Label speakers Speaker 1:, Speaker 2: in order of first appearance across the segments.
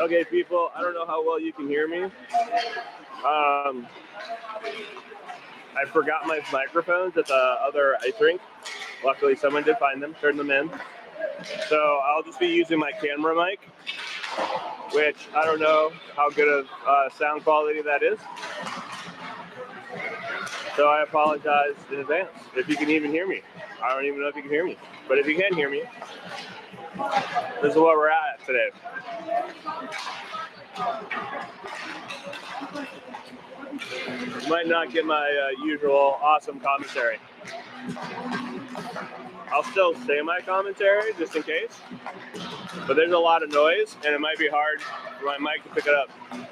Speaker 1: Okay, people, I don't know how well you can hear me. I forgot my microphones at the other ice rink. Luckily, someone did find them, turned them in. So I'll just be using my camera mic, which I don't know how good of sound quality that is. So I apologize in advance if you can even hear me. I don't even know if you can hear me. But if you can hear me, this is where we're at today. You might not get my usual awesome commentary. I'll still say my commentary just in case, but there's a lot of noise and it might be hard for my mic to pick it up. I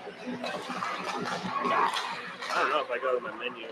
Speaker 1: don't know if I go to my menu.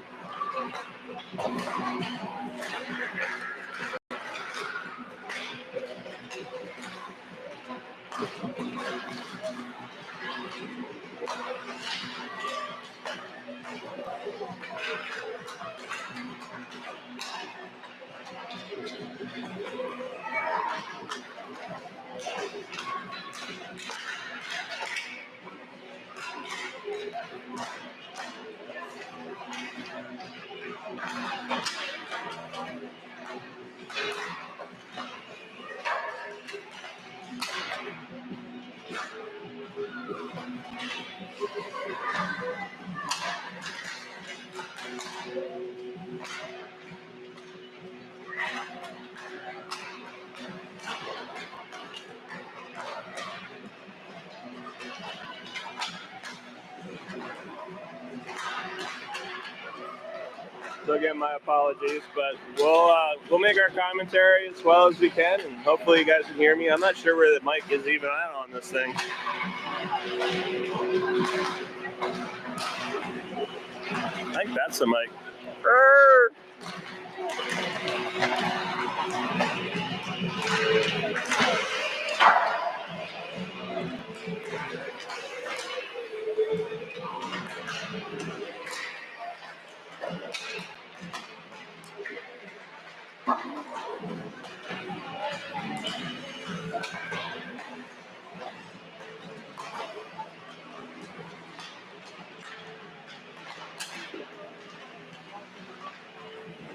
Speaker 1: So again, my apologies, but we'll make our commentary as well as we can, and hopefully you guys can hear me. I'm not sure where the mic is even at on this thing. I think that's the mic.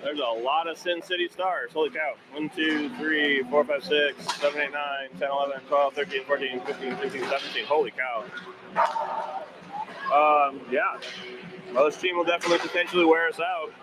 Speaker 1: There's a lot of Sin City stars. Holy cow. 1, 2, 3, 4, 5, 6, 7, 8, 9, 10, 11, 12, 13, 14, 15, 16, 17. Holy cow. Yeah. Well, this team will definitely potentially wear us out.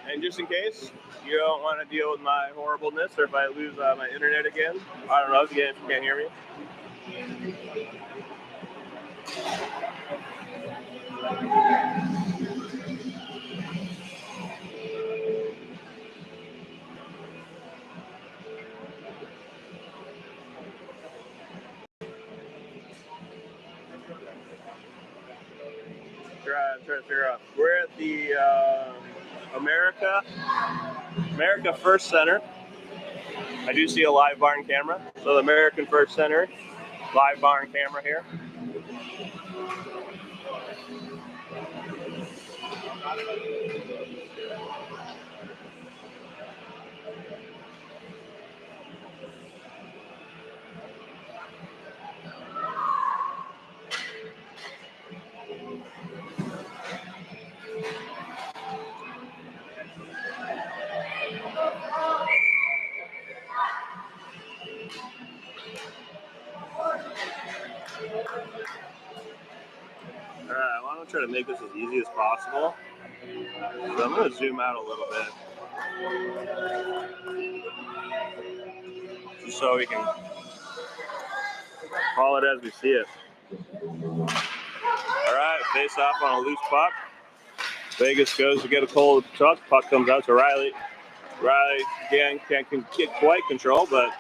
Speaker 1: And just in case you don't want to deal with my horribleness, or if I lose my internet again, I don't know if you can't hear me. Trying to figure out. We're at the America First Center. I do see a live barn camera. So the American First Center, live barn camera here. Alright, well, I'm going to try to make this as easy as possible. So I'm going to zoom out a little bit, just so we can call it as we see it. Alright, face off on a loose puck. Vegas goes to get a cold tuck. Puck comes out to Riley. Riley, again, can't get quite control, but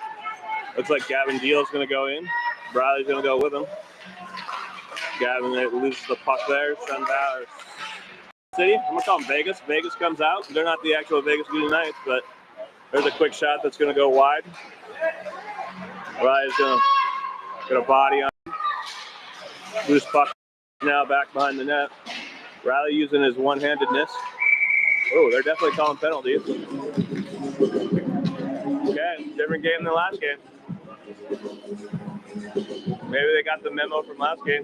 Speaker 1: looks like Gavin Deal's going to go in. Riley's going to go with him. Gavin loses the puck there. Sun Valley City. I'm going to call them Vegas. Vegas comes out. They're not the actual Vegas Golden Knights, but There's a quick shot that's going to go wide. Riley's going to get a body on him. Loose puck now back behind the net. Riley using his one-handedness. Oh, they're definitely calling penalties. Okay, different game than last game. Maybe they got the memo from last game.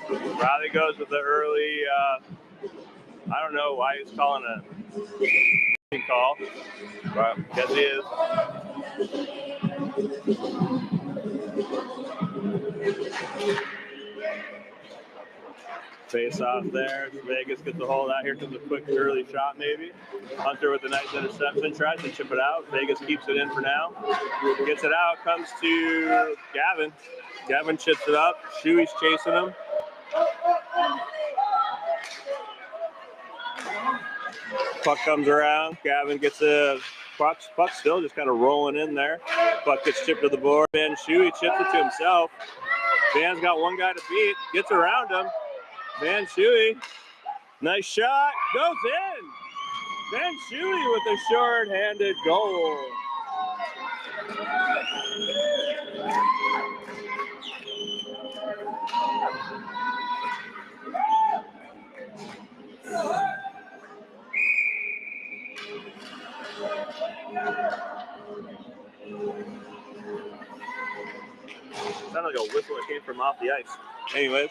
Speaker 1: Riley goes with the early, I don't know why he's calling a call, but yes he is. Face off there. Vegas gets a hold out. Here comes a quick early shot maybe. Hunter with a nice interception. Tries to chip it out. Vegas keeps it in for now. Gets it out. Comes to Gavin. Gavin chips it up. Shuey's chasing him. Puck comes around. Gavin gets a puck still just kind of rolling in there. Puck gets chipped to the board. Van Shuey chips it to himself. Van's got one guy to beat. Gets around him. Van Shuey, nice shot, goes in. Van Shuey with a short-handed goal. Sounded like a whistle that came from off the ice. Anyways.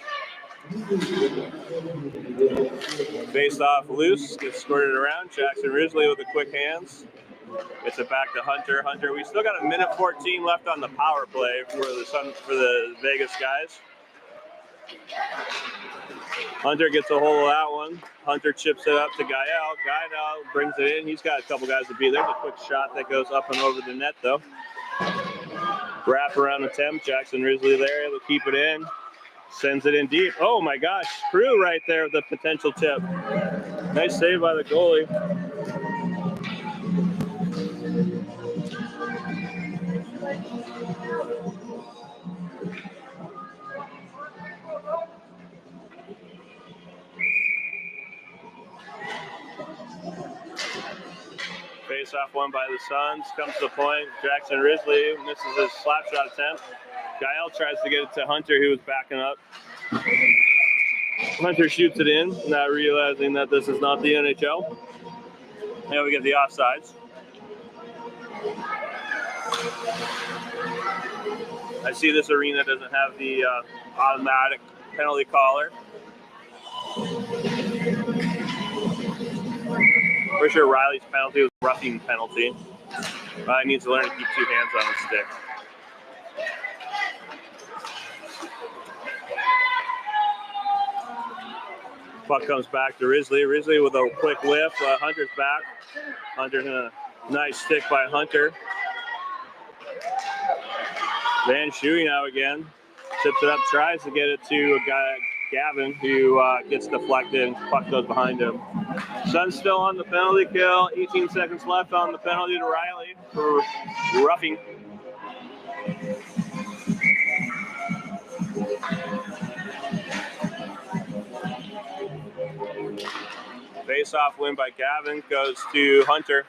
Speaker 1: Face off loose, gets squirted around. Jackson Risley with the quick hands. Gets it back to Hunter. Hunter, we still got a minute 14 left on the power play for the Vegas guys. Hunter gets a hold of that one. Hunter chips it up to Gael. Gael brings it in. He's got a couple guys to beat. There's a quick shot that goes up and over the net though. Wrap around attempt. Jackson Risley there, able to keep it in. Sends it in deep. Oh my gosh, Crew right there with the potential tip. Nice save by the goalie. Face off one by the Suns. Comes to the point. Jackson Risley misses his slap shot attempt. Gael tries to get it to Hunter, who was backing up. Hunter shoots it in, not realizing that this is not the NHL. Now we get the offsides. I see this arena doesn't have the automatic penalty caller. For sure Riley's penalty was a roughing penalty. Riley needs to learn to keep two hands on his stick. Puck comes back to Risley. Risley with a quick lift. Hunter's back. Hunter's a nice stick by Hunter. Van Shuey now again. Tips it up, tries to get it to a guy, Gavin, who gets deflected and puck goes behind him. Sun's still on the penalty kill. 18 seconds left on the penalty to Riley for roughing. Face-off win by Gavin goes to Hunter.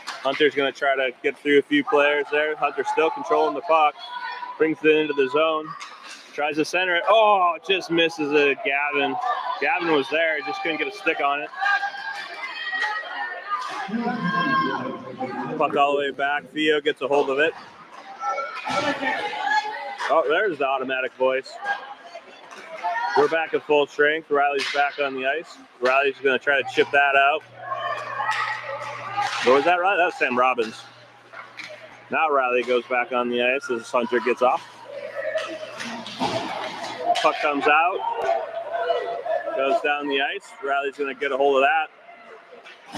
Speaker 1: Hunter's going to try to get through a few players there. Hunter still controlling the puck. Brings it into the zone. Tries to center it. Oh, just misses it. Gavin. Gavin was there. Just couldn't get a stick on it. Puck all the way back. Theo gets a hold of it. Oh, there's the automatic voice. We're back at full strength. Riley's back on the ice. Riley's going to try to chip that out. Or was that Riley? That was Sam Robbins. Now Riley goes back on the ice as Hunter gets off. Puck comes out. Goes down the ice. Riley's going to get a hold of that.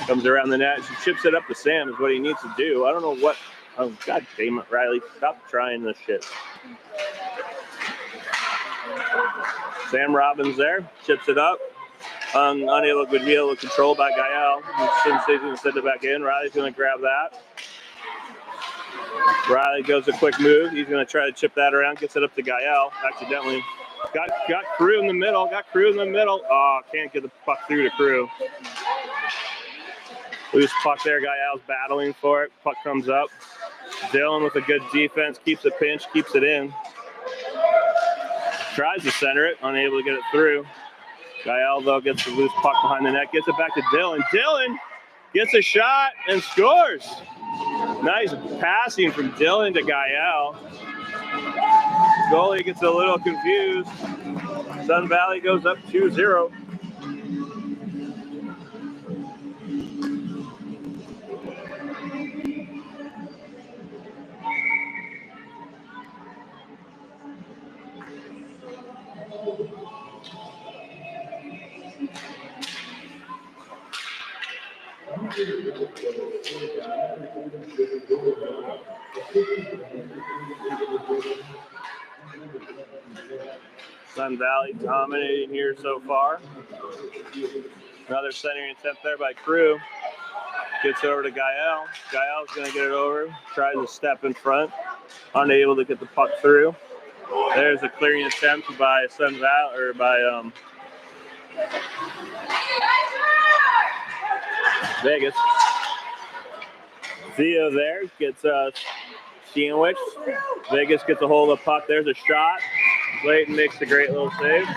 Speaker 1: Comes around the net. She chips it up to Sam is what he needs to do. I don't know what. Oh, God damn it, Riley. Stop trying this shit. Sam Robbins there, chips it up. Unable to be able to control by Gael. He's going to send it back in. Riley's going to grab that. Riley goes a quick move. He's going to try to chip that around. Gets it up to Gael. Accidentally. Got Crew in the middle. Oh, can't get the puck through to Crew. Loose puck there. Gael's battling for it. Puck comes up. Dylan with a good defense. Keeps it pinched. Keeps it in. Tries to center it. Unable to get it through. Gael, though, gets the loose puck behind the net. Gets it back to Dylan. Dylan gets a shot and scores. Nice passing from Dylan to Gael. Goalie gets a little confused. Sun Valley goes up 2-0. Sun Valley dominating here so far. Another centering attempt there by Crew. Gets over to Gael. Gael's going to get it over. Tries to step in front. Unable to get the puck through. There's a clearing attempt by Sun Valley, or by Vegas. Theo there gets sandwiched. Vegas gets a hold of the puck. There's a shot. Clayton makes a great little save.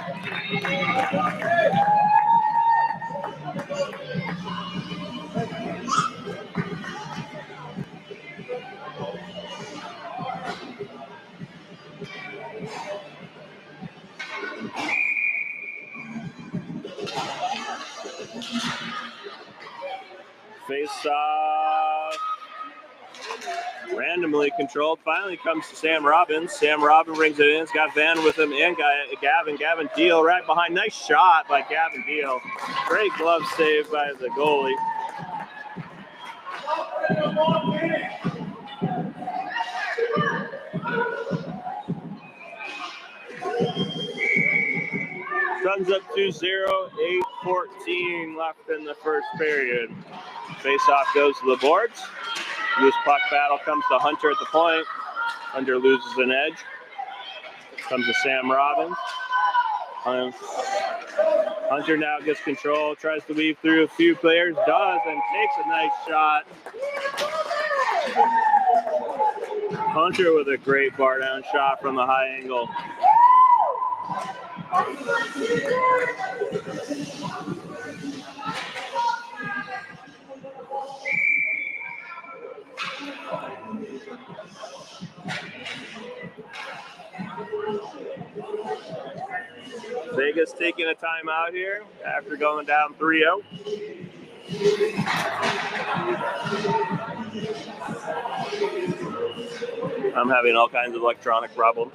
Speaker 1: Face off. Randomly controlled. Finally comes to Sam Robbins. Sam Robbins brings it in. He's got Van with him and Gavin. Gavin Deal right behind. Nice shot by Gavin Deal. Great glove save by the goalie. Suns up 2-0. 8:14 left in the first period. Face-off goes to the boards. Loose puck battle comes to Hunter at the point. Hunter loses an edge. Comes to Sam Robbins. Hunter now gets control, tries to weave through a few players, does, and takes a nice shot. Hunter with a great bar down shot from the high angle. Vegas taking a timeout here after going down 3-0. I'm having all kinds of electronic problems.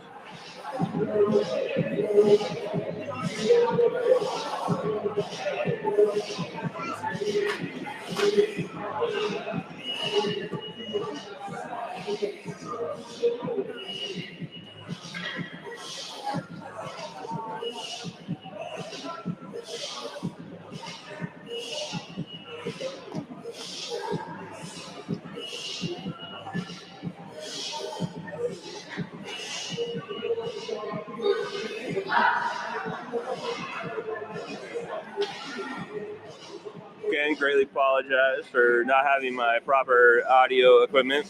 Speaker 1: Again, greatly apologize for not having my proper audio equipment.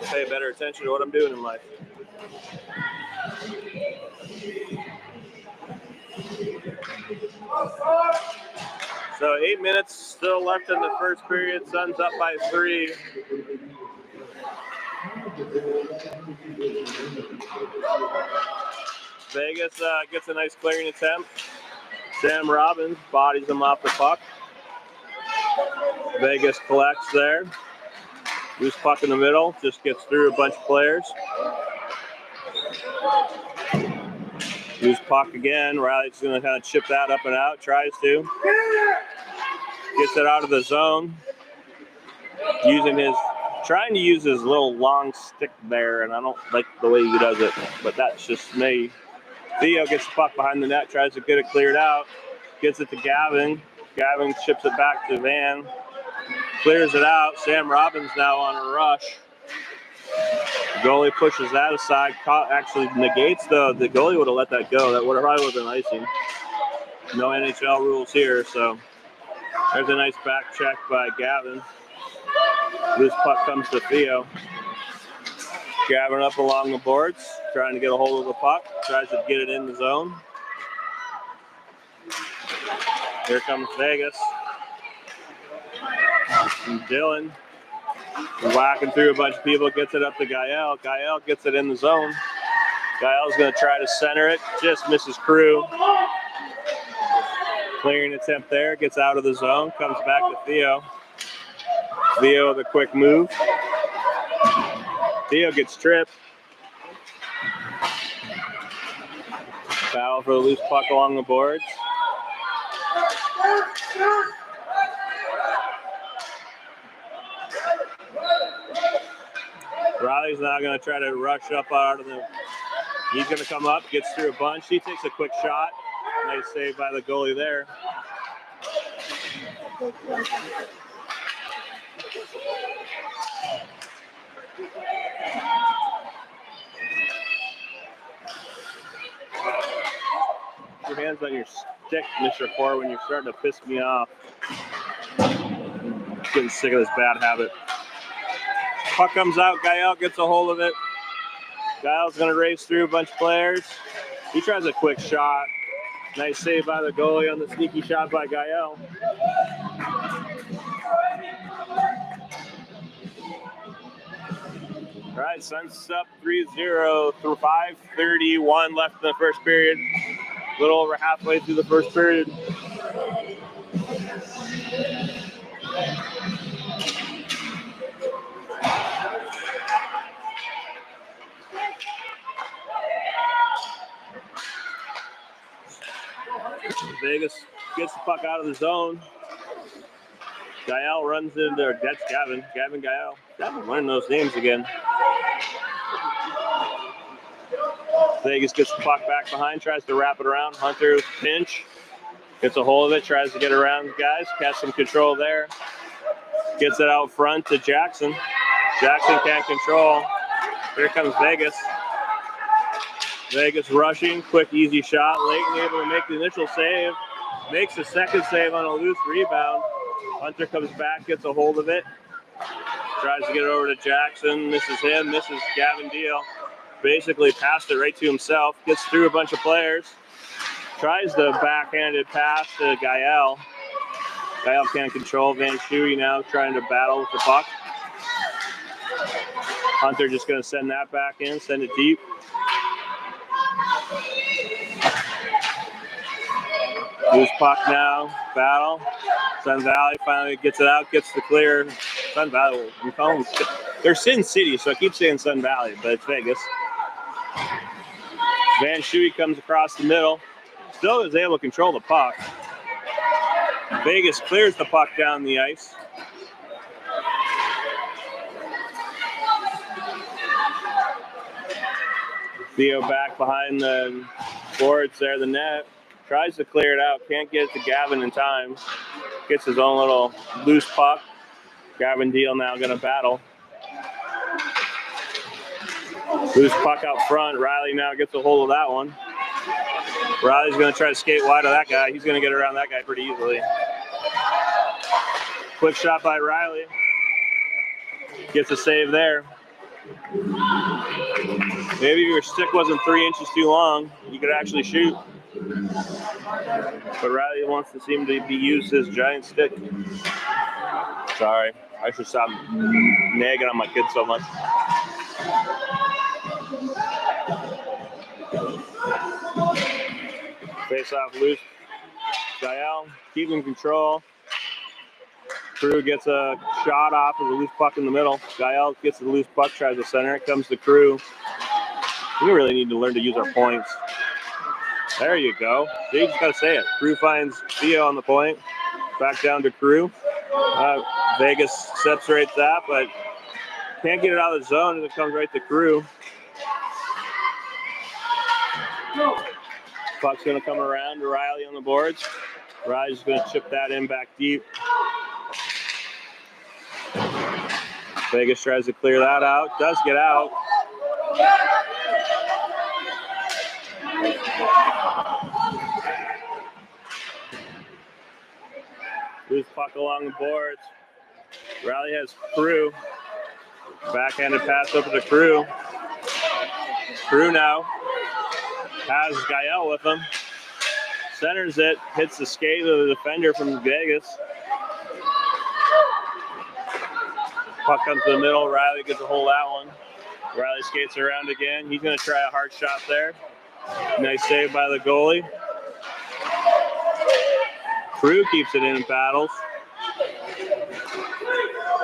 Speaker 1: Pay better attention to what I'm doing in life. So 8 minutes still left in the first period. Suns up by 3. Vegas gets a nice clearing attempt. Sam Robbins bodies him off the puck. Vegas collects there. Loose puck in the middle, just gets through a bunch of players. Loose puck again. Riley's going to kind of chip that up and out. Tries to. Gets it out of the zone. Trying to use his little long stick there, and I don't like the way he does it, but that's just me. Theo gets the puck behind the net, tries to get it cleared out. Gets it to Gavin. Gavin chips it back to Van. Clears it out. Sam Robbins now on a rush. Goalie pushes that aside. Actually negates the goalie would have let that go. That would have probably been icing. No NHL rules here, so there's a nice back check by Gavin. Loose puck comes to Theo. Gavin up along the boards, trying to get a hold of the puck. Tries to get it in the zone. Here comes Vegas. And Dylan whacking through a bunch of people, gets it up to Gael. Gael gets it in the zone. Gael's going to try to center it, just misses Crew. Clearing attempt there, gets out of the zone, comes back to Theo. Theo with a quick move. Theo gets tripped. Battle for the loose puck along the boards. Riley's now going to try to rush up out of the. He's going to come up, gets through a bunch. He takes a quick shot. Nice save by the goalie there. Your hands on your stick, Mr. Core, when you're starting to piss me off. I'm getting sick of this bad habit. Puck comes out, Gael gets a hold of it. Gael's going to race through a bunch of players. He tries a quick shot. Nice save by the goalie on the sneaky shot by Gael. All right, Suns up 3-0 through 5:31 left in the first period. A little over halfway through the first period. Vegas gets the puck out of the zone. Gael runs into there. That's Gavin. Gavin Gael. Gavin learning those names again. Vegas gets the puck back behind, tries to wrap it around. Hunter pinch. Gets a hold of it, tries to get around the guys. Has some control there. Gets it out front to Jackson. Jackson can't control. Here comes Vegas. Vegas rushing, quick, easy shot. Layton able to make the initial save. Makes the second save on a loose rebound. Hunter comes back, gets a hold of it. Tries to get it over to Jackson. Misses him, misses Gavin Deal. Basically passed it right to himself. Gets through a bunch of players. Tries the backhanded pass to Gael. Gael can't control. Van Schuey now trying to battle with the puck. Hunter just going to send that back in, send it deep. Loose puck now, battle. Sun Valley finally gets it out, gets the clear. Sun Valley, we call them, they're Sin City, so I keep saying Sun Valley, but it's Vegas. Van Schuey comes across the middle, still is able to control the puck. Vegas clears the puck down the ice. Theo back behind the boards there, the net. Tries to clear it out, can't get it to Gavin in time. Gets his own little loose puck. Gavin Deal now going to battle. Loose puck out front. Riley now gets a hold of that one. Riley's going to try to skate wide of that guy. He's going to get around that guy pretty easily. Quick shot by Riley. Gets a save there. Maybe if your stick wasn't 3 inches too long, you could actually shoot. But Riley wants to seem to be used his giant stick. Sorry, I should stop nagging on my kids so much. Face off loose. Gael keeping control. Crew gets a shot off of the loose puck in the middle. Gael gets the loose puck, tries to center it. Comes to Crew. We really need to learn to use our points. There you go. You just got to say it. Crew finds Theo on the point. Back down to Crew. Vegas separates that, but can't get it out of the zone, and it comes right to Crew. Puck's going to come around to Riley on the boards. Riley's going to chip that in back deep. Vegas tries to clear that out. Does get out. Loose puck along the boards. Riley has Crew. Backhanded pass over to Crew. Crew now has Gael with him. Centers it, hits the skate of the defender from Vegas. Puck comes to the middle. Riley gets a hold of that one. Riley skates around again. He's going to try a hard shot there. Nice save by the goalie. Crew keeps it in and battles.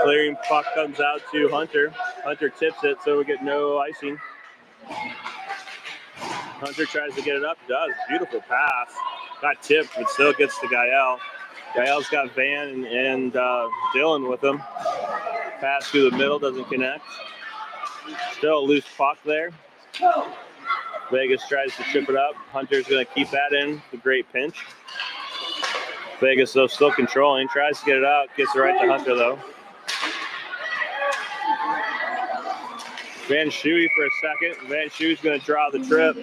Speaker 1: Clearing puck comes out to Hunter. Hunter tips it, so we get no icing. Hunter tries to get it up. Does. Beautiful pass. Got tipped, but still gets to Gael. Gael's got Van and Dylan with him. Pass through the middle, doesn't connect. Still a loose puck there. Vegas tries to chip it up. Hunter's going to keep that in. A great pinch. Vegas, though, still controlling. Tries to get it out. Gets it right to Hunter, though. Van Schuey for a second. Van Schuey's going to draw the trip.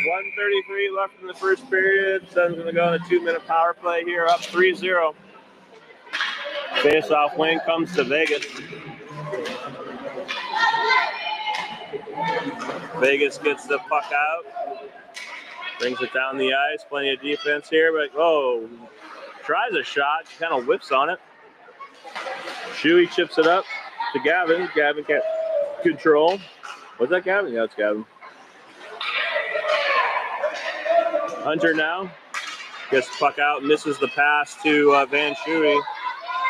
Speaker 1: .133 left in the first period. Sun's going to go on a 2-minute power play here, up 3-0. Face-off wing comes to Vegas. Vegas gets the puck out. Brings it down the ice. Plenty of defense here, but tries a shot. Kind of whips on it. Shuey chips it up to Gavin. Gavin can't control. Was that Gavin? Yeah, it's Gavin. Hunter now gets the puck out, misses the pass to Van Schuey.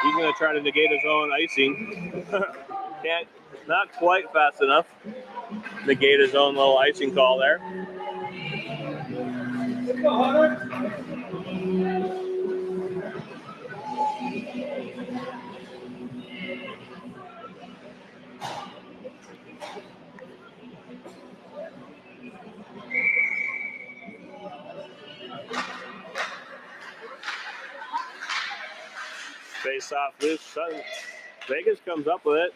Speaker 1: He's going to try to negate his own icing. Can't, not quite fast enough. Negate his own little icing call there. Face off loose. Vegas comes up with it.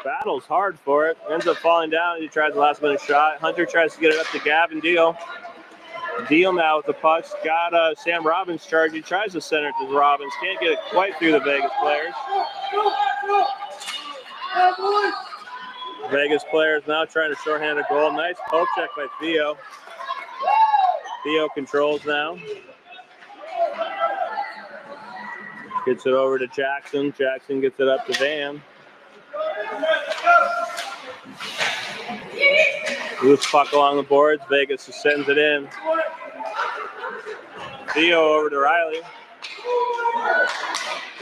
Speaker 1: Battles hard for it. Ends up falling down. He tries the last minute shot. Hunter tries to get it up to Gavin Deal. Deal now with the pucks. Got Sam Robbins charged. He tries to center it to Robbins. Can't get it quite through the Vegas players. Vegas players now trying to shorthand a goal. Nice poke check by Theo. Theo controls now. Gets it over to Jackson. Jackson gets it up to Van. Loose puck along the boards. Vegas just sends it in. Theo over to Riley.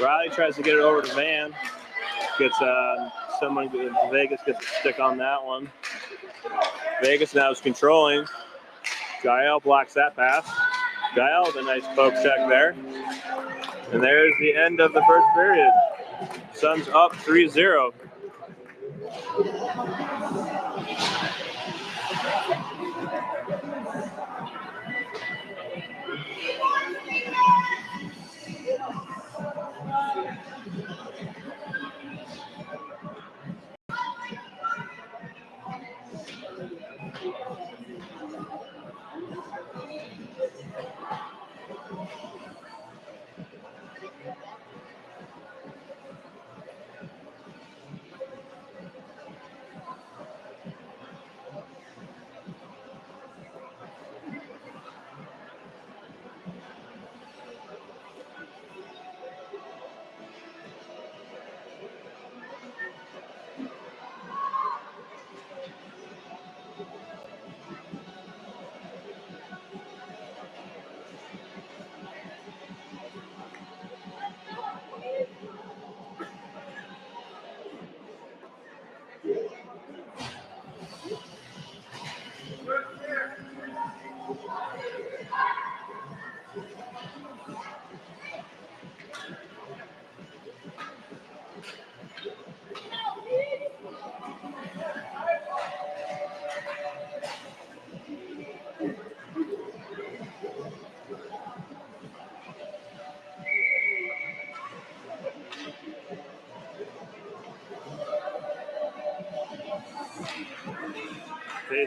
Speaker 1: Riley tries to get it over to Van. Gets Vegas gets a stick on that one. Vegas now is controlling. Gael blocks that pass. Gael with a nice poke check there. And there's the end of the first period. Suns up 3-0.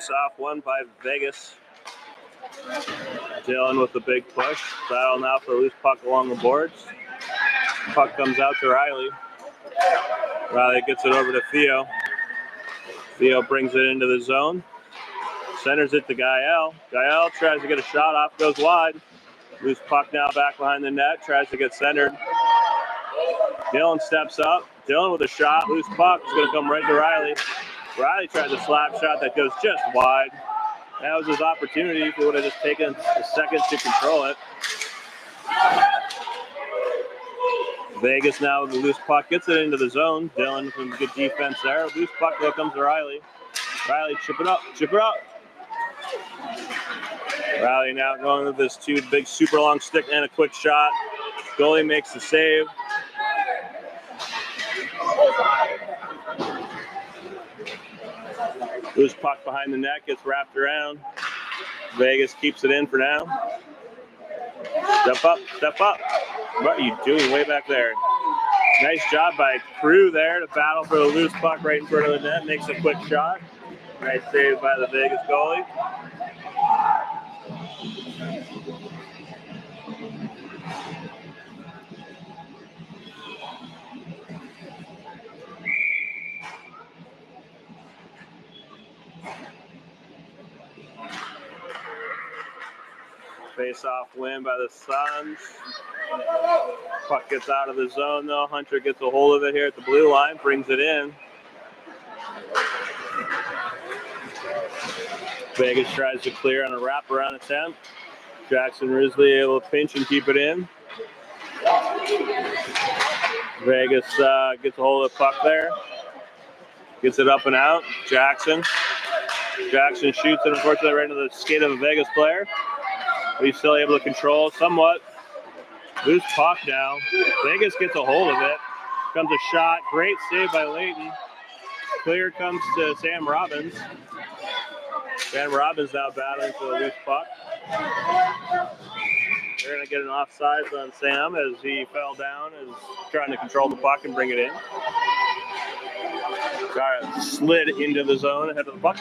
Speaker 1: Face off won by Vegas. Dylan with the big push. Battle now for a loose puck along the boards. Puck comes out to Riley. Riley gets it over to Theo. Theo brings it into the zone. Centers it to Gael. Gael tries to get a shot off, goes wide. Loose puck now back behind the net, tries to get centered. Dylan steps up. Dylan with a shot, loose puck. It's going to come right to Riley. Riley tries a slap shot that goes just wide. That was his opportunity if he would have just taken a second to control it. Vegas now with the loose puck, gets it into the zone. Dylan with good defense there. Loose puck though comes to Riley. Riley, chip it up, chip it up. Riley now going with this two big super long stick and a quick shot. Goalie makes the save. Loose puck behind the net, gets wrapped around. Vegas keeps it in for now. Step up, step up. What are you doing way back there? Nice job by Crew there to battle for the loose puck right in front of the net. Makes a quick shot. Nice save by the Vegas goalie. Face-off win by the Suns. Puck gets out of the zone though. Hunter gets a hold of it here at the blue line, brings it in. Vegas tries to clear on a wraparound attempt. Jackson Risley able to pinch and keep it in. Vegas gets a hold of the puck there. Gets it up and out. Jackson shoots it, unfortunately, right into the skate of a Vegas player. But he's still able to control somewhat. Loose puck now. Vegas gets a hold of it. Comes a shot. Great save by Layton. Clear comes to Sam Robbins. Sam Robbins now battling for the loose puck. They're going to get an offsides on Sam as he fell down, is trying to control the puck and bring it in. Got it slid into the zone ahead of the puck.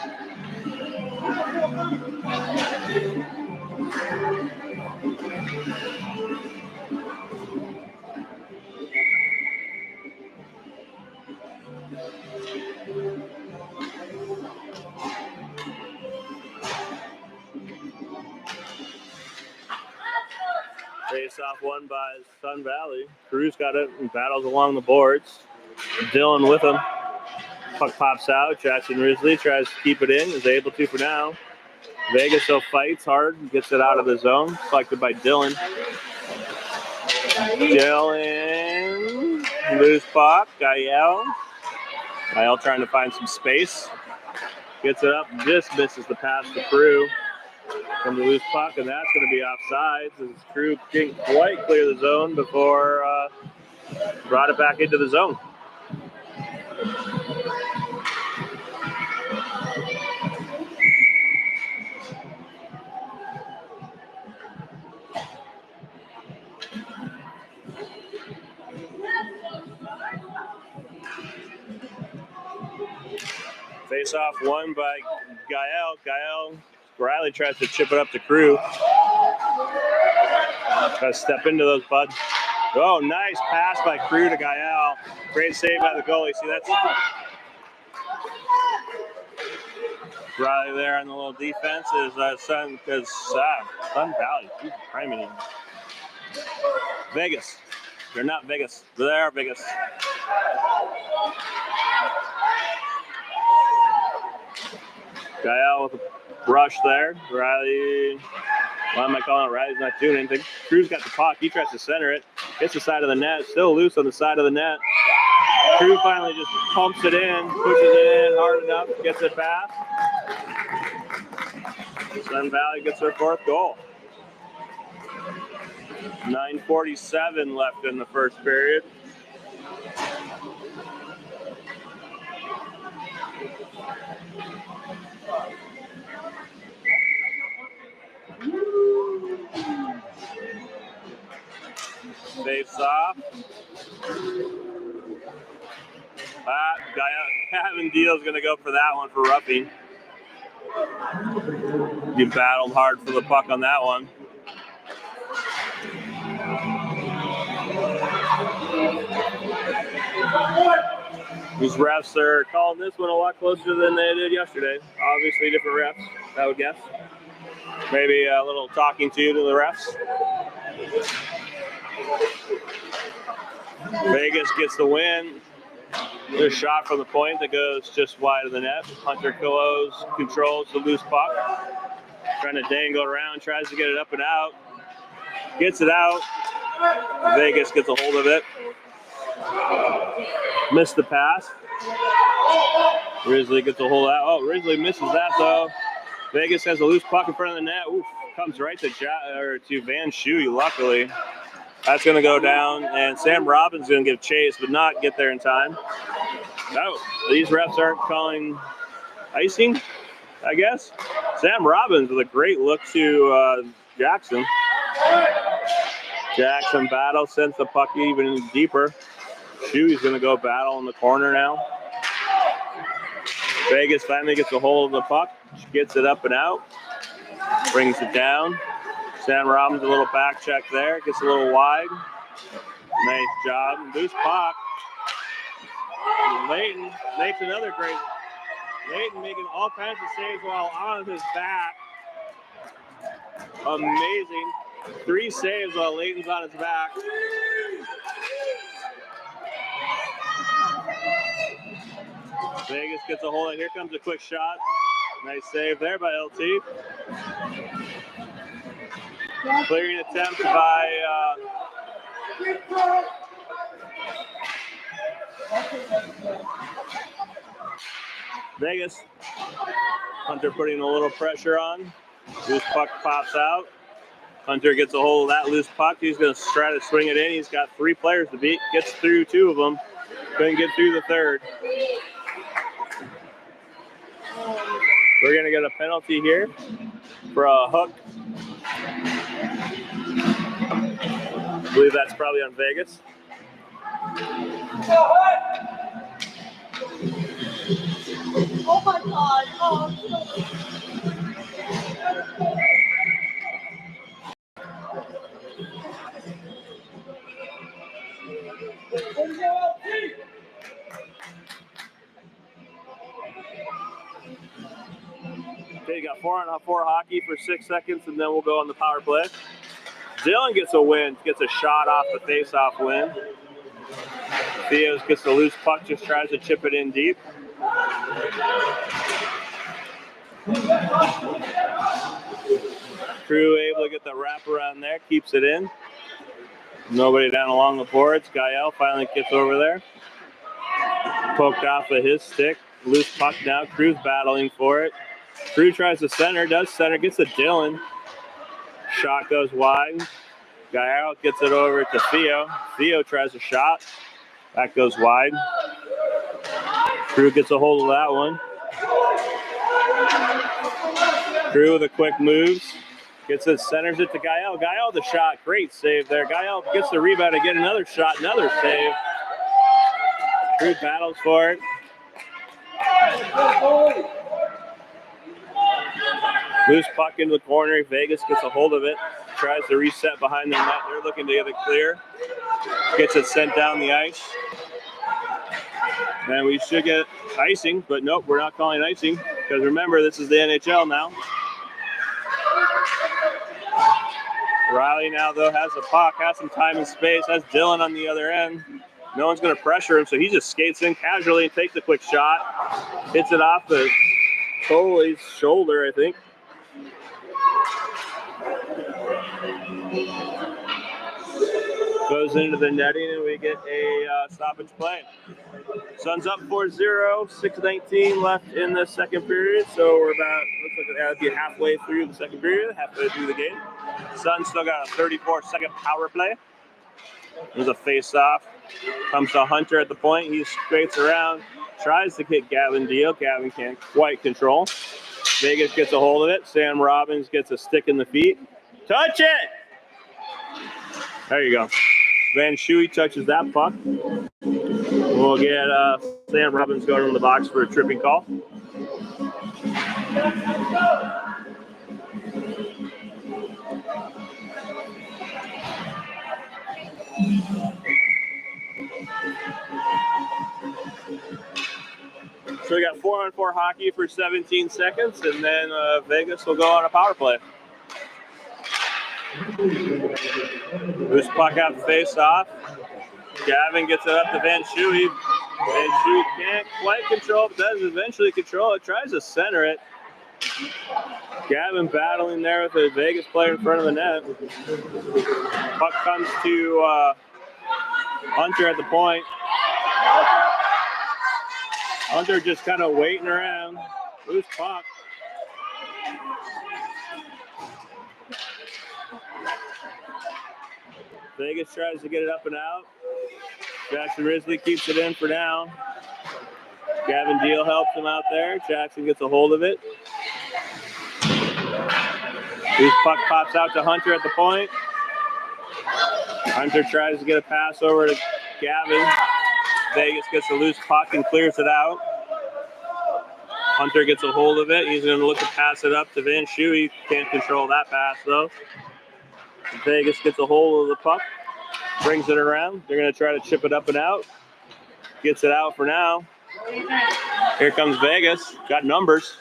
Speaker 1: Face-off won by Sun Valley. Cruz got it and battles along the boards. Dylan with him. Puck pops out. Jackson Risley tries to keep it in. Is able to for now. Vegas still fights hard. Gets it out of the zone. Collected by Dylan. Dylan. Loose puck. Gael trying to find some space. Gets it up. Just misses the pass to Crew. From the loose puck, and that's going to be offsides as Crew didn't quite clear the zone before brought it back into the zone. Face-off won by Gael. Riley tries to chip it up to Crew. Got to step into those buds. Oh, nice pass by Crew to Gael. Great save by the goalie. See, that's Riley there on the little defense is Sun Valley. He's priming him. Vegas. They're not Vegas. They are Vegas. Gael with a brush there. Riley, why am I calling it? Riley's not doing anything. Crew's got the puck. He tries to center it. Hits the side of the net. Still loose on the side of the net. Crew finally just pumps it in, pushes it in hard enough, gets it past. Sun Valley gets their fourth goal. 9:47 left in the first period. Face off. Gavin Deal's going to go for that one for roughing. You battled hard for the puck on that one. These refs are calling this one a lot closer than they did yesterday. Obviously different refs, I would guess. Maybe a little talking to the refs. Vegas gets the win. There's a shot from the point that goes just wide of the net. Hunter controls the loose puck. Trying to dangle around, tries to get it up and out. Gets it out. Vegas gets a hold of it. Missed the pass. Risley gets a hold out. Oh, Risley misses that though. Vegas has a loose puck in front of the net. Oof, comes right to Van Schuey, luckily. That's going to go down, and Sam Robbins going to give chase, but not get there in time. Oh, these refs aren't calling icing, I guess. Sam Robbins with a great look to Jackson. Jackson battle, sends the puck even deeper. Shuey's going to go battle in the corner now. Vegas finally gets a hold of the puck, gets it up and out, brings it down. Sam Robbins, a little back check there, gets a little wide. Nice job. Loose puck. Layton makes another great. Layton making all kinds of saves while on his back. Amazing. 3 saves while Layton's on his back. Vegas gets a hold of it. Here comes a quick shot. Nice save there by LT. Clearing attempt by Vegas. Hunter putting a little pressure on. Loose puck pops out. Hunter gets a hold of that loose puck. He's going to try to swing it in. He's got 3 players to beat. Gets through 2 of them. Couldn't get through the third. We're going to get a penalty here for a hook. I believe that's probably on Vegas.
Speaker 2: Oh my God. Oh.
Speaker 1: Okay, you got 4-on-4 hockey for 6 seconds, and then we'll go on the power play. Dylan gets a win, gets a shot off the face-off win. Theos gets the loose puck, just tries to chip it in deep. Crew able to get the wraparound there, keeps it in. Nobody down along the boards. Gael finally gets over there. Poked off of his stick. Loose puck now. Crew's battling for it. Crew tries to center, does center, gets to Dylan. Shot goes wide. Gael gets it over to Theo. Theo tries a shot. That goes wide. Crew gets a hold of that one. Crew with the quick moves. Gets it, centers it to Gael. Gael the shot. Great save there. Gael gets the rebound to get another shot, another save. Crew battles for it. Loose puck into the corner. Vegas gets a hold of it. Tries to reset behind the net. They're looking to get it clear. Gets it sent down the ice. And we should get icing, but nope, we're not calling icing. Because remember, this is the NHL now. Riley now, though, has the puck, has some time and space, has Dylan on the other end. No one's going to pressure him, so he just skates in casually and takes a quick shot. Hits it off the goalie's shoulder, I think. Goes into the netting, and we get a stoppage play. Suns up 4-0, 6:19 left in the second period, so we're about, looks like it'll be halfway through the second period, halfway through the game. Suns still got a 34-second power play. There's a face-off. Comes to Hunter at the point. He skates around, tries to kick Gavin Deal. Gavin can't quite control. Vegas gets a hold of it. Sam Robbins gets a stick in the feet. Touch it! There you go. Van Schuey touches that puck. We'll get Sam Robbins going in the box for a tripping call. So we got 4-on-4 hockey for 17 seconds, and then Vegas will go on a power play. Loose puck out the face off. Gavin gets it up to Van Schuey. Van Schuey can't quite control, but does eventually control it. Tries to center it. Gavin battling there with the Vegas player in front of the net. Puck comes to Hunter at the point. Hunter just kind of waiting around. Loose puck. Vegas tries to get it up and out. Jackson Risley keeps it in for now. Gavin Deal helps him out there. Jackson gets a hold of it. Loose puck pops out to Hunter at the point. Hunter tries to get a pass over to Gavin. Vegas gets a loose puck and clears it out. Hunter gets a hold of it. He's going to look to pass it up to Van Schuey. Can't control that pass, though. Vegas gets a hold of the puck. Brings it around. They're going to try to chip it up and out. Gets it out for now. Here comes Vegas. Got numbers.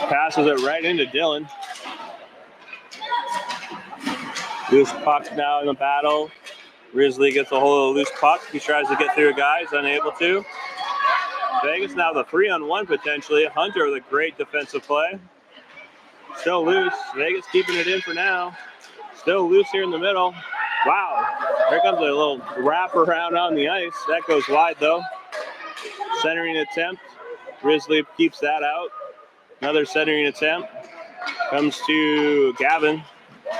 Speaker 1: Passes it right into Dylan. Loose puck now in the battle. Risley gets a hold of the loose puck. He tries to get through a guy. He's unable to. Vegas now the 3-on-1 potentially. Hunter with a great defensive play. Still loose. Vegas keeping it in for now. Still loose here in the middle. Wow. Here comes a little wrap around on the ice. That goes wide though. Centering attempt. Risley keeps that out. Another centering attempt. Comes to Gavin.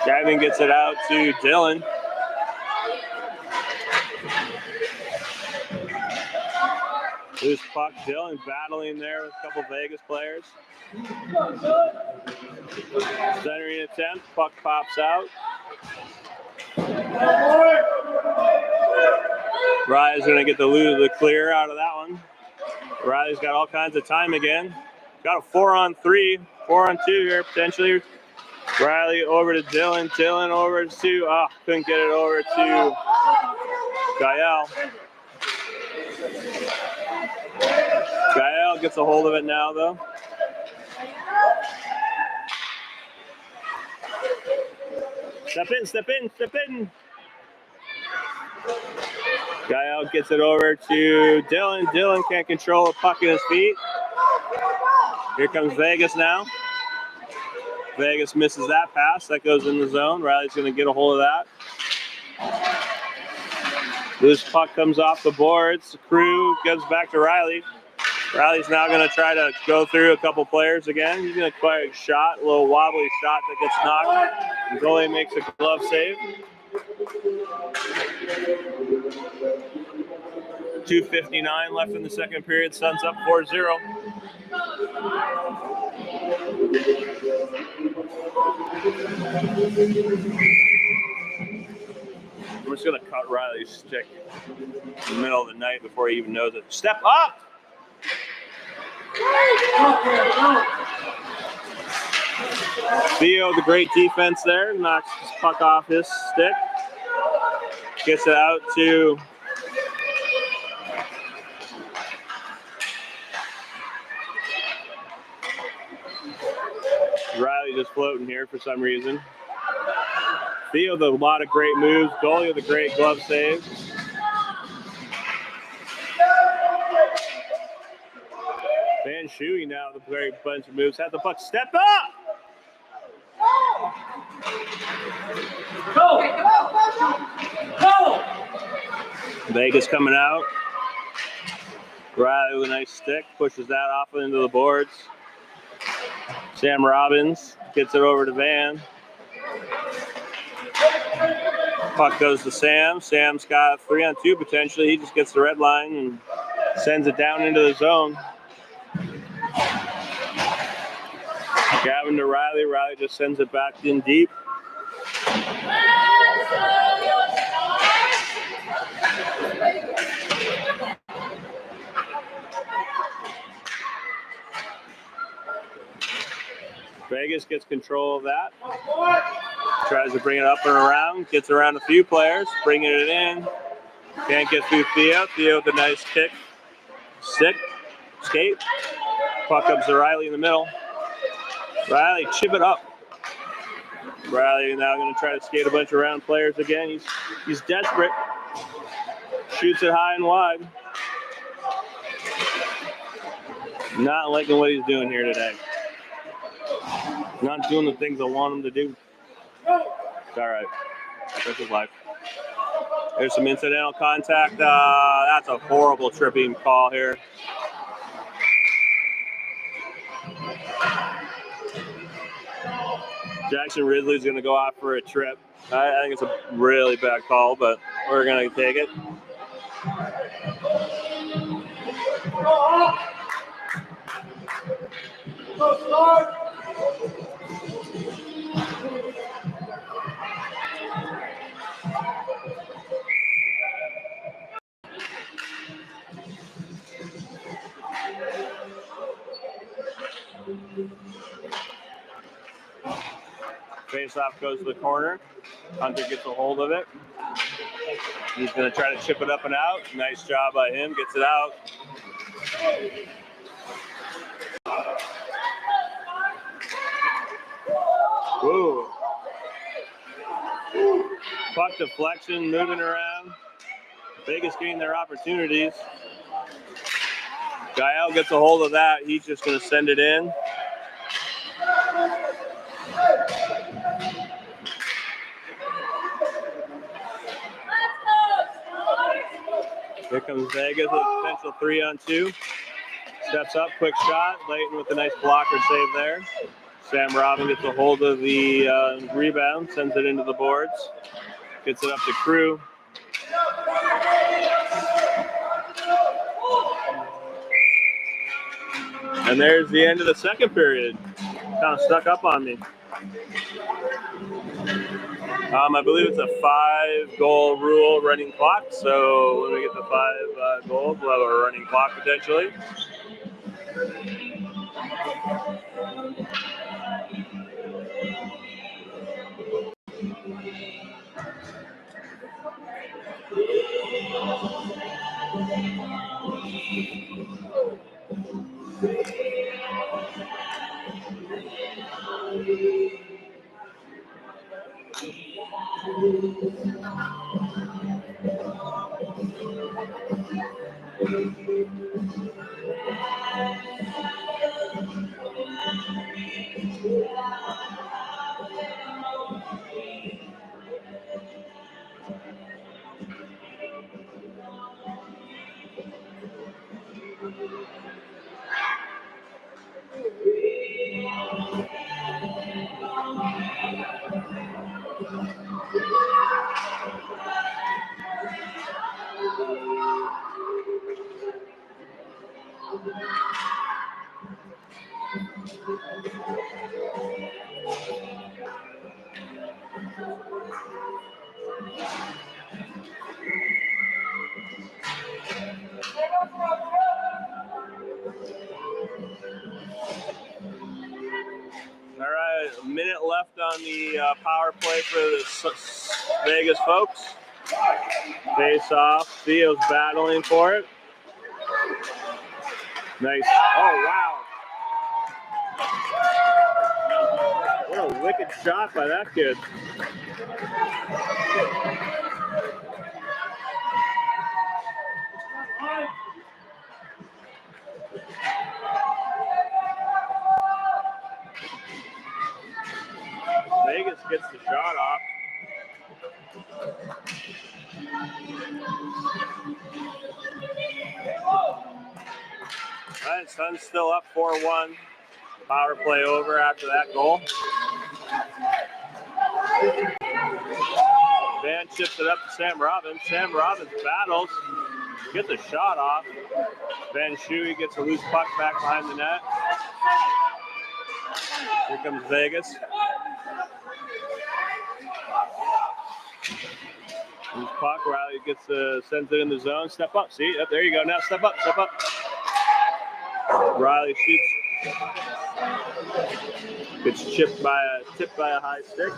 Speaker 1: Gavin gets it out to Dylan. Loose puck. Dylan battling there with a couple Vegas players. Centering attempt. Puck pops out. Riley's going to get the clear out of that one. Riley's got all kinds of time again. Got a 4-on-3, 4-on-2 here potentially. Riley over to Dylan. Dylan over to, couldn't get it over to Gael. Gael gets a hold of it now, though. Step in, step in, step in. Gael gets it over to Dylan. Dylan can't control a puck in his feet. Here comes Vegas now. Vegas misses that pass. That goes in the zone. Riley's going to get a hold of that. Loose puck comes off the boards. Crew goes back to Riley. Riley's now going to try to go through a couple players again. He's going to try a shot, a little wobbly shot that gets knocked. The goalie makes a glove save. 2:59 left in the second period. Suns up 4-0. I'm just going to cut Riley's stick in the middle of the night before he even knows it. Step up! Theo, the great defense there, knocks his puck off his stick. Gets it out to Riley, just floating here for some reason. Theo with a lot of great moves. Goalie with a great glove save. Van Schuey now with a very bunch of moves. Has the puck. Step up! Go! Vegas coming out. Riley with a nice stick. Pushes that off into the boards. Sam Robbins gets it over to Van. Puck goes to Sam. Sam's got 3-on-2 potentially. He just gets the red line and sends it down into the zone. Gavin to Riley. Riley just sends it back in deep. Vegas gets control of that. Tries to bring it up and around. Gets around a few players. Bringing it in. Can't get through Theo. Theo with a nice kick. Skate. Puck comes to Riley in the middle. Riley, chip it up. Riley now going to try to skate a bunch of round players again. He's desperate. Shoots it high and wide. Not liking what he's doing here today. Not doing the things I want him to do. It's all right. That's his life. There's some incidental contact. That's a horrible tripping call here. Jackson Ridley's going to go out for a trip. I think it's a really bad call, but we're going to take it. Face-off goes to the corner. Hunter gets a hold of it. He's going to try to chip it up and out. Nice job by him. Gets it out. Woo. Puck deflection, moving around. Vegas getting their opportunities. Gael gets a hold of that. He's just going to send it in. Here comes Vegas with a potential 3-on-2. Steps up, quick shot. Layton with a nice blocker save there. Sam Robin gets a hold of the rebound, sends it into the boards. Gets it up to Crew. And there's the end of the second period. Kind of stuck up on me. I believe it's a 5-goal rule running clock. So when we get to 5 goals, we'll have a running clock potentially. All right, a minute left on the power play for the Vegas folks. Face off. Theo's battling for it. Nice. Oh, wow. What a wicked shot by that kid. Vegas gets the shot off. All right, Sun's still up 4-1. Power play over after that goal. Van chips it up to Sam Robbins. Sam Robbins battles, gets a shot off. Van Shuey gets a loose puck back behind the net. Here comes Vegas. Loose puck, Riley sends it in the zone. Step up, see? Yep, there you go. Now step up. Riley shoots. Gets tipped by a high stick.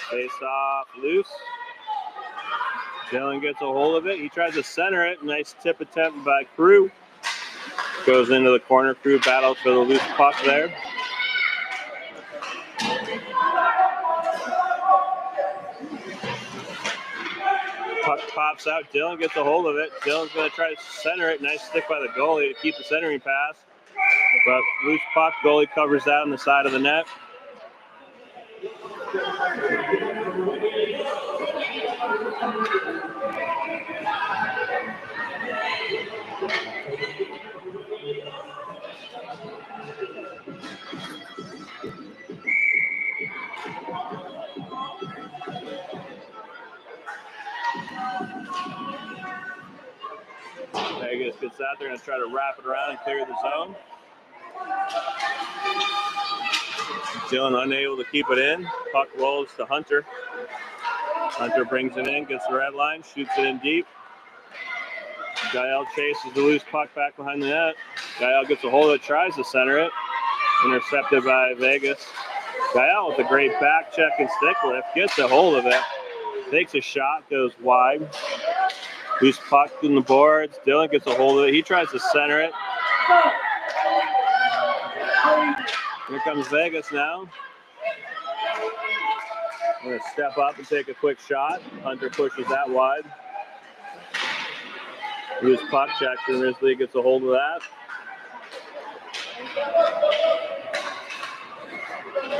Speaker 1: Face off loose. Dylan gets a hold of it. He tries to center it. Nice tip attempt by Crew. Goes into the corner. Crew battles for the loose puck there. Puck pops out. Dylan gets a hold of it. Dylan's going to try to center it. Nice stick by the goalie to keep the centering pass. But loose puck. Goalie covers that on the side of the net. Vegas gets out there and try to wrap it around and clear the zone. Dylan unable to keep it in. Puck rolls to Hunter. Hunter brings it in, gets the red line, shoots it in deep. Gael chases the loose puck back behind the net. Gael gets a hold of it, tries to center it. Intercepted by Vegas. Gael with a great back check and stick lift, gets a hold of it. Takes a shot, goes wide. Loose puck in the boards. Dylan gets a hold of it. He tries to center it. Here comes Vegas now. Going to step up and take a quick shot. Hunter pushes that wide. Loose puck checks and Risley gets a hold of that.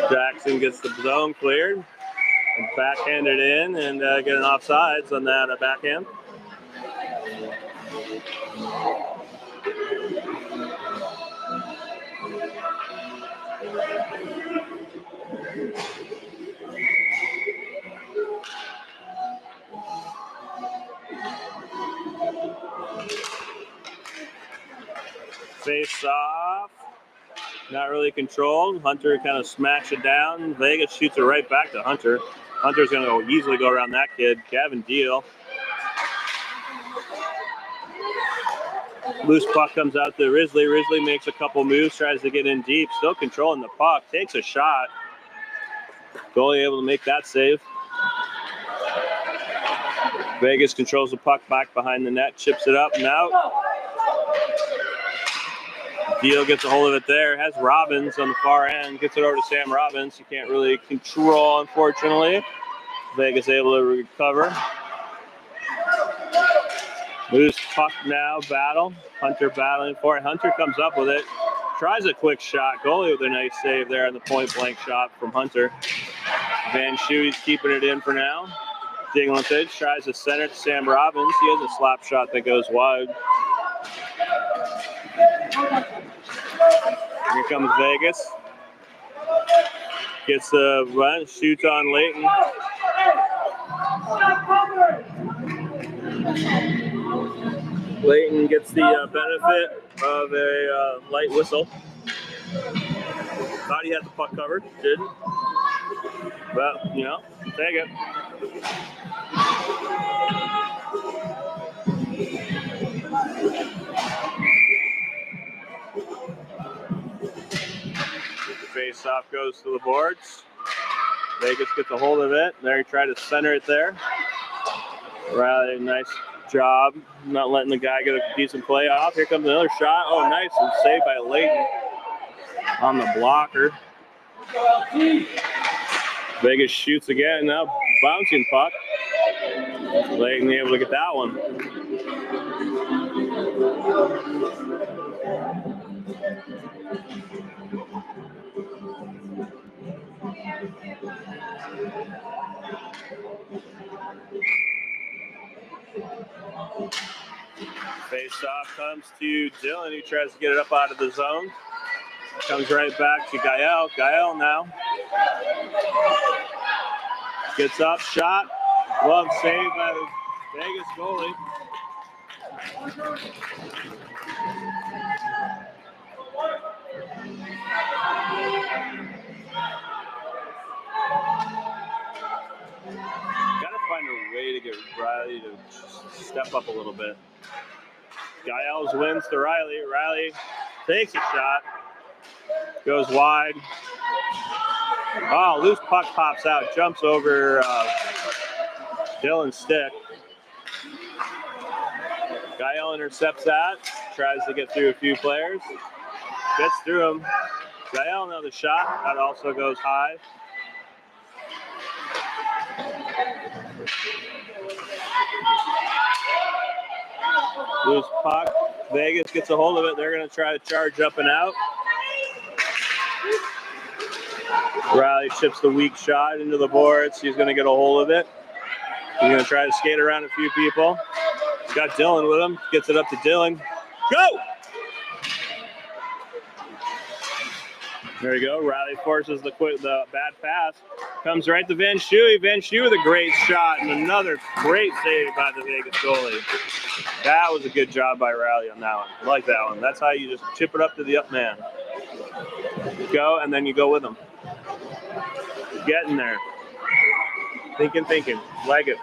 Speaker 1: Jackson gets the zone cleared. And backhanded in and get an offsides on that backhand. Face off. Not really controlled. Hunter kind of smacks it down. Vegas shoots it right back to Hunter. Hunter's going to easily go around that kid. Gavin Deal. Loose puck comes out to Risley. Risley makes a couple moves, tries to get in deep. Still controlling the puck. Takes a shot. Goalie able to make that save. Vegas controls the puck back behind the net. Chips it up and out. Deal gets a hold of it there. Has Robbins on the far end. Gets it over to Sam Robbins. He can't really control, unfortunately. Vegas able to recover. Loose puck now. Battle. Hunter battling for it. Hunter comes up with it. Tries a quick shot. Goalie with a nice save there on the point blank shot from Hunter. Van Schuey's keeping it in for now. Dingling pitch. Tries to center it to Sam Robbins. He has a slap shot that goes wide. Here comes Vegas. Gets the run, shoots on Layton. Layton gets the benefit of a light whistle. Thought he had the puck covered, didn't. But, you know, take it. Face off goes to the boards. Vegas gets a hold of it. There he tried to center it there. Riley, nice job. Not letting the guy get a decent play off. Here comes another shot. Oh, nice. And saved by Layton on the blocker. Vegas shoots again. Now bouncing puck. Layton able to get that one. Face off comes to Dylan. He tries to get it up out of the zone. Comes right back to Gael. Gael now. Gets up, shot. Glove saved by the Vegas goalie. Gotta find a way to get Riley to step up a little bit. Gaels wins to Riley. Riley takes a shot. Goes wide. Oh, loose puck pops out. Jumps over Dylan's stick. Gael intercepts that. Tries to get through a few players. Gets through him. Gael another shot. That also goes high. Loose puck. Vegas gets a hold of it. They're going to try to charge up and out. Riley chips the weak shot into the boards. He's going to get a hold of it. He's going to try to skate around a few people. He's got Dylan with him. Gets it up to Dylan. Go! There you go. Riley forces the bad pass. Comes right to Van Schuey. Van Schuey with a great shot and another great save by the Vegas goalie. That was a good job by Riley on that one. I like that one. That's how you just chip it up to the up man. Go, and then you go with him. Get in there. Thinking. Like it.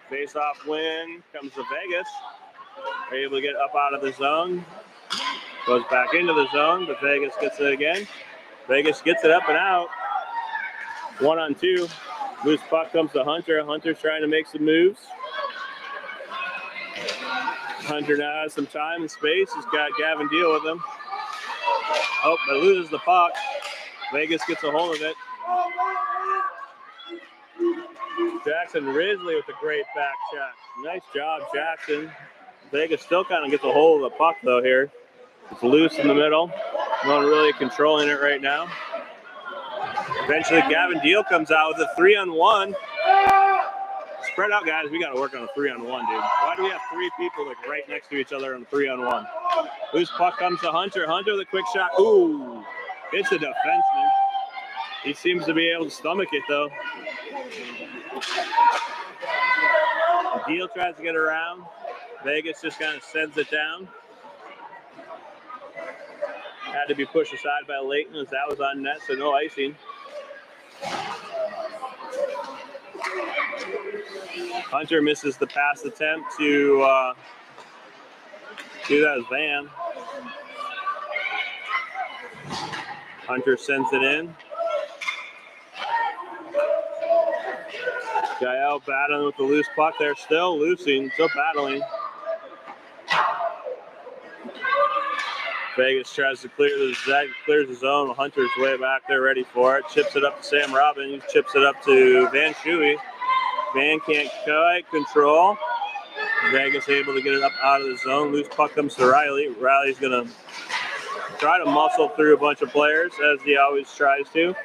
Speaker 1: Face-off win comes to Vegas. They're able to get up out of the zone. Goes back into the zone, but Vegas gets it again. Vegas gets it up and out. 1-on-2. Loose puck comes to Hunter. Hunter's trying to make some moves. Hunter now has some time and space. He's got Gavin Deal with him. Oh, but loses the puck. Vegas gets a hold of it. Jackson Risley with a great back check. Nice job, Jackson. Vegas still kind of gets a hold of the puck, though, here. It's loose in the middle. No one really controlling it right now. Eventually, Gavin Deal comes out with a 3-on-1. Spread out, guys. We got to work on a 3-on-1, dude. Why do we have three people like right next to each other on a 3-on-1? Loose puck comes to Hunter. Hunter with a quick shot. Ooh, it's a defenseman. He seems to be able to stomach it, though. Deal tries to get around. Vegas just kind of sends it down. Had to be pushed aside by Leighton as that was on net, so no icing. Hunter misses the pass attempt to do that as Van. Hunter sends it in. Gael battling with the loose puck there, still loosing, still battling. Vegas tries to clears the zone. Hunter's way back there ready for it. Chips it up to Sam Robbins. Chips it up to Van Schuey. Van can't quite control. Vegas able to get it up out of the zone. Loose puck comes to Riley. Riley's going to try to muscle through a bunch of players, as he always tries to.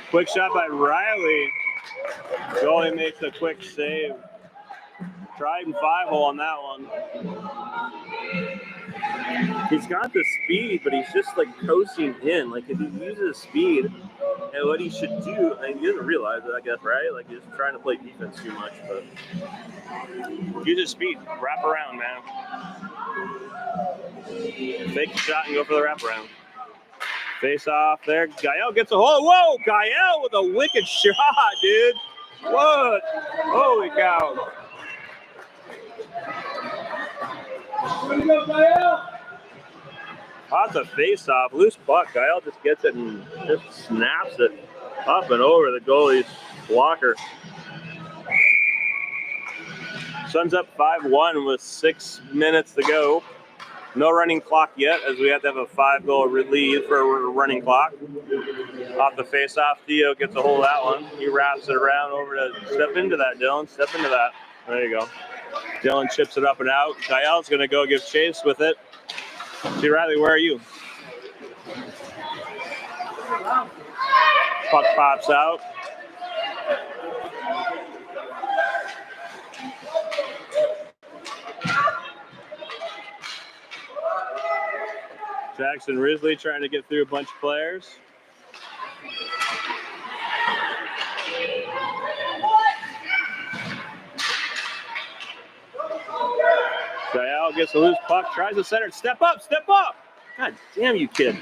Speaker 1: Quick shot by Riley. Goalie makes a quick save. Tried and 5-hole on that one. He's got the speed, but he's just like coasting in. Like if he uses speed, and what he should do, and he doesn't realize it, I guess, right? Like he's trying to play defense too much, but use his speed, wrap around, man. Take the shot and go for the wraparound. Face off there. Gael gets a hold. Whoa, Gael with a wicked shot, dude. What? Holy cow. Off the face off. Loose puck. Gael just gets it and just snaps it up and over the goalie's blocker. Suns up 5-1 with 6 minutes to go. No running clock yet, as we have to have a 5-goal lead for a running clock. Off the face-off, Theo gets a hold of that one. He wraps it around over to step into that, Dylan. Step into that. There you go. Dylan chips it up and out. Gael's going to go give chase with it. See, Riley, where are you? Puck pops out. Jackson Risley trying to get through a bunch of players. Gael gets a loose puck, tries to center. Step up, step up. God damn you, kid.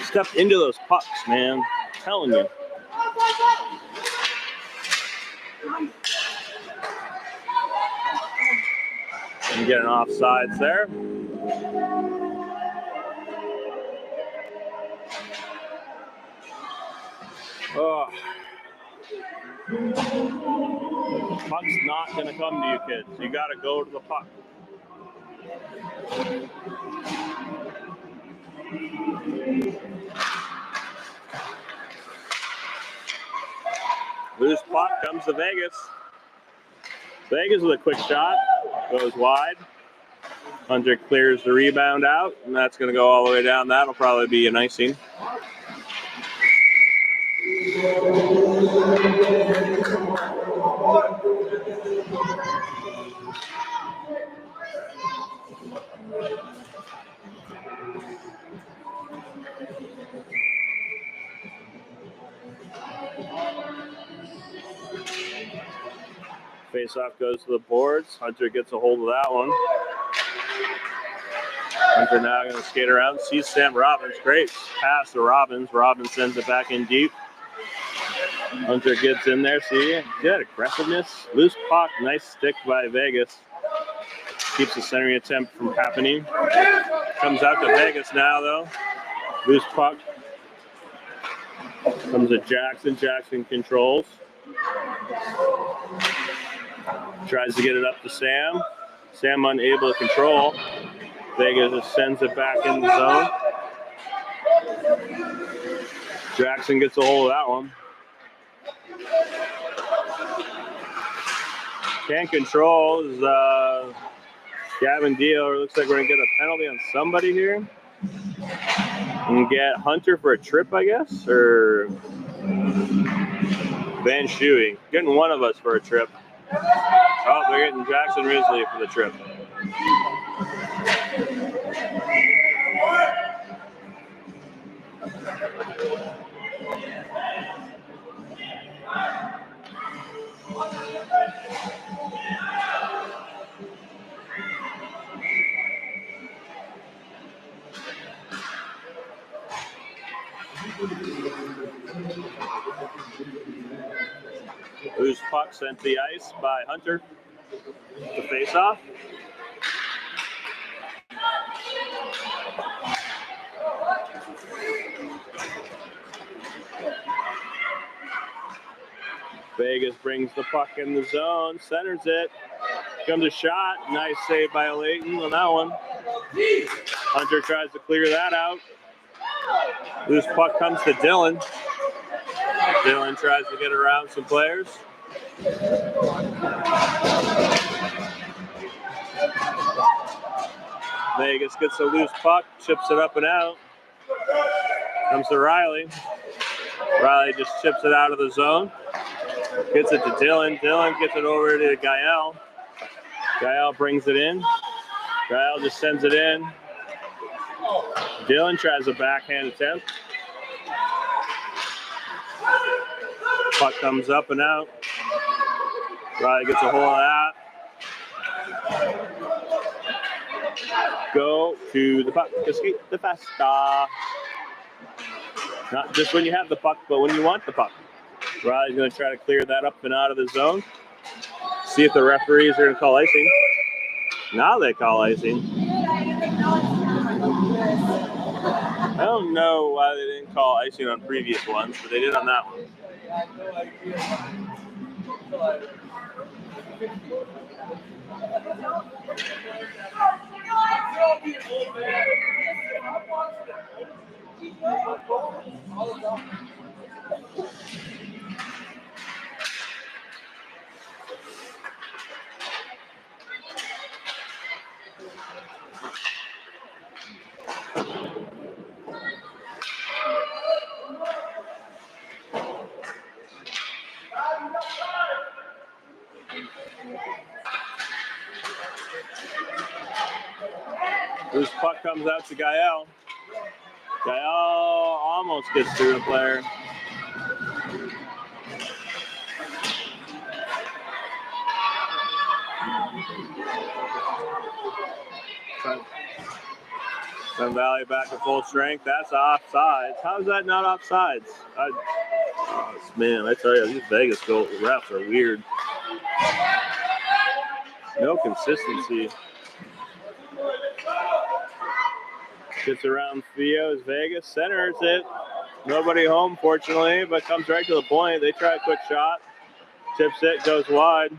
Speaker 1: Step into those pucks, man. I'm telling you. And getting offsides there. Oh. Puck's not going to come to you, kids. You got to go to the puck. Loose puck comes to Vegas. Vegas with a quick shot. Goes wide. Hunter clears the rebound out, and that's going to go all the way down. That'll probably be an icing. Face-off goes to the boards. Hunter gets a hold of that one. Hunter now going to skate around. Sees Sam Robbins. Great pass to Robbins. Robbins sends it back in deep. Hunter gets in there. See, good aggressiveness. Loose puck. Nice stick by Vegas. Keeps the centering attempt from happening. Comes out to Vegas now, though. Loose puck. Comes to Jackson. Jackson controls. Tries to get it up to Sam. Sam unable to control. Vegas just sends it back in the zone. Jackson gets a hold of that one. Can't control is Gavin Deal. Looks like we're going to get a penalty on somebody here. And get Hunter for a trip, I guess, or Van Shuey. Getting one of us for a trip. Oh, they're getting Jackson Risley for the trip. Loose puck sent to the ice by Hunter to face off. Vegas brings the puck in the zone, centers it. Comes a shot. Nice save by Layton on that one. Hunter tries to clear that out. Loose puck comes to Dylan. Dylan tries to get around some players. Vegas gets a loose puck, chips it up and out. Comes to Riley. Riley just chips it out of the zone. Gets it to Dylan. Dylan gets it over to Gael. Gael brings it in. Gael just sends it in. Dylan tries a backhand attempt. Puck comes up and out. Riley gets a hold of that. Go to the puck. Escape the fasta. Not just when you have the puck, but when you want the puck. Riley's going to try to clear that up and out of the zone. See if the referees are going to call icing. Now they call icing. I don't know why they didn't call icing on previous ones, but they did on that one. This puck comes out to Gael. Gael almost gets through the player. Sun Valley back to full strength. That's offsides. How is that not offsides? Man, I tell you, these Vegas refs are weird. No consistency. Gets around Theo's Vegas. Centers it. Nobody home, fortunately, but comes right to the point. They try a quick shot. Tips it, goes wide.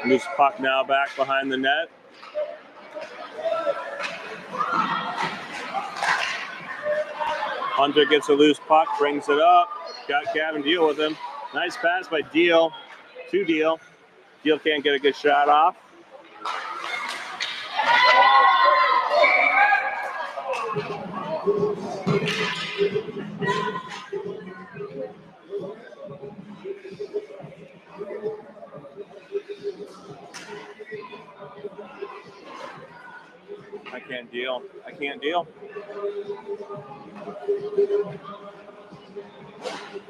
Speaker 1: Loose puck now back behind the net. Hunter gets a loose puck, brings it up. Got Gavin Deal with him. Nice pass by Deal to Deal. Deal can't get a good shot off. I can't deal.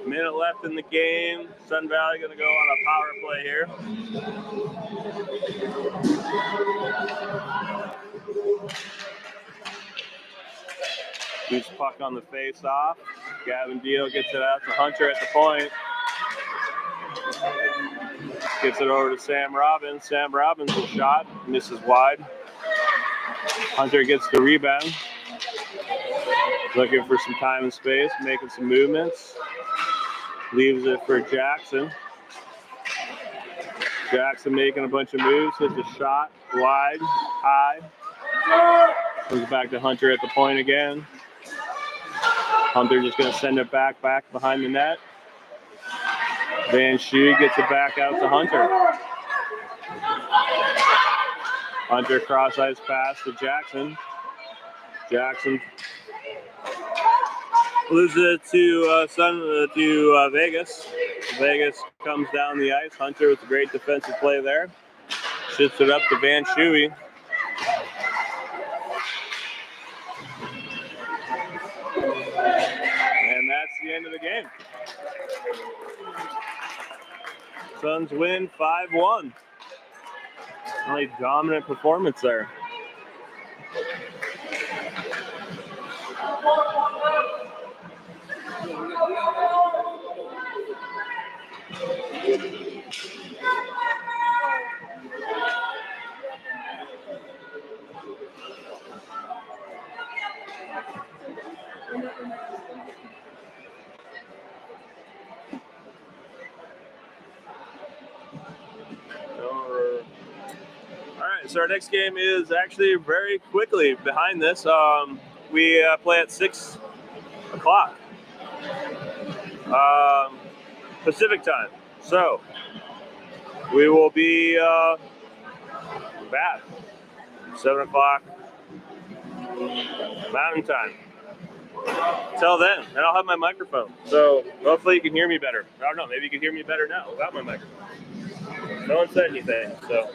Speaker 1: Minute left in the game. Sun Valley going to go on a power play here. Loose puck on the face-off. Gavin Deal gets it out to Hunter at the point. Gets it over to Sam Robbins. Sam Robbins' a shot. Misses wide. Hunter gets the rebound. Looking for some time and space, making some movements. Leaves it for Jackson. Jackson making a bunch of moves, hits a shot, wide, high. Comes back to Hunter at the point again. Hunter just going to send it back behind the net. Van Schuy gets it back out to Hunter. Hunter cross-ice pass to Jackson. Jackson loses it to Vegas. Vegas comes down the ice. Hunter with a great defensive play there. Shifts it up to Van Schuy. And that's the end of the game. Suns win 5-1. Really dominant performance there. So our next game is actually very quickly behind this. We play at 6 o'clock Pacific time. So we will be back 7 o'clock Mountain time. Till then, and I'll have my microphone. So hopefully you can hear me better. I don't know, maybe you can hear me better now without my microphone. No one said anything, so.